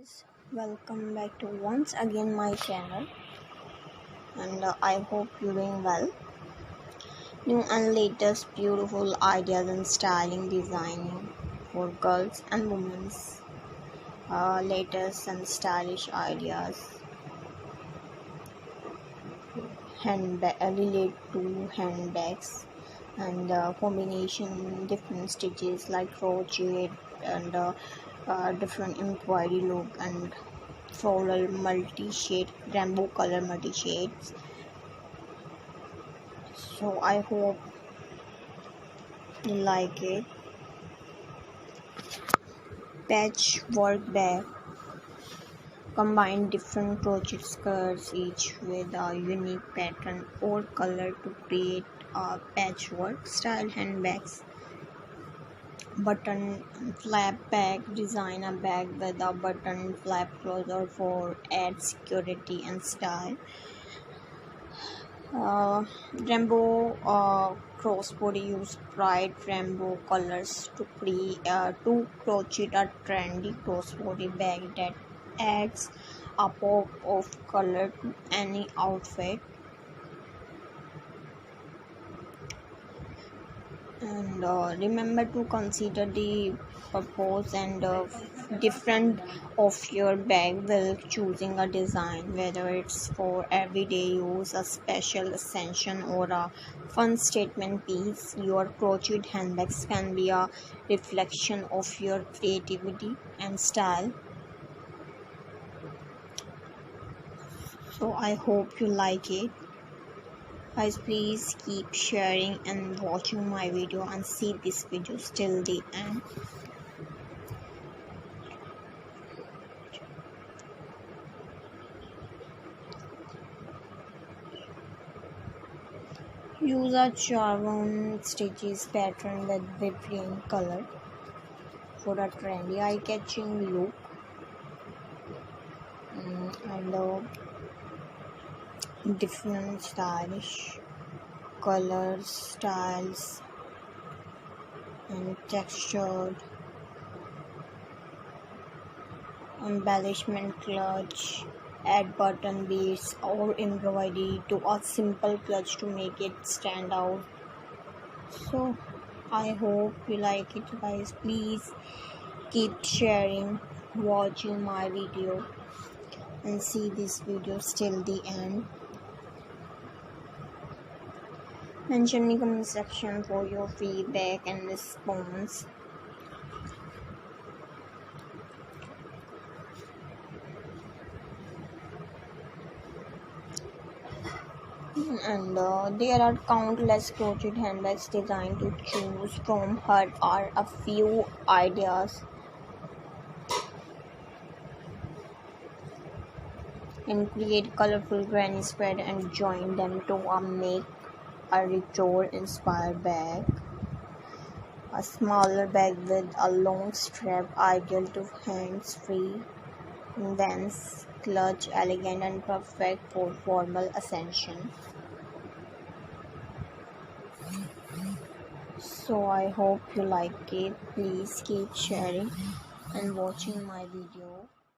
Guys, welcome back to once again my channel, and I hope you're doing well. New and latest beautiful ideas and styling designing for girls and women's latest and stylish ideas relate to handbags and combination different stitches like crochet and different embroidery look and floral multi-shade rainbow color multi-shades. So I hope you like it. Patchwork bag combine different crochet skirts each with a unique pattern or color to create a patchwork style handbags. Button flap bag design a bag with a button flap closer for add security and style. Rainbow crossbody use bright rainbow colors to crochet a trendy crossbody bag that adds a pop of color to any outfit. And remember to consider the purpose and different of your bag while choosing a design, whether it's for everyday use, a special ascension, or a fun statement piece. Your crochet handbags can be a reflection of your creativity and style. So I hope you like it. Guys, please keep sharing and watching my video and see this video till the end. Use a charm stitches pattern with vibrant color for a trendy eye-catching look. And different stylish colors, styles, and textured embellishment clutch. Add button beads or embroidery to a simple clutch to make it stand out. So I hope you like it, guys. Please keep sharing, watching my video, and see this video till the end. Mention in the comment section for your feedback and response. And there are countless crochet handbags designed to choose from. Here are a few ideas. And create colorful granny spread and join them to make a retro inspired bag. A smaller bag with a long strap ideal to hands free. Vans clutch elegant and perfect for formal ascension. So I hope you like it. Please keep sharing and watching my video.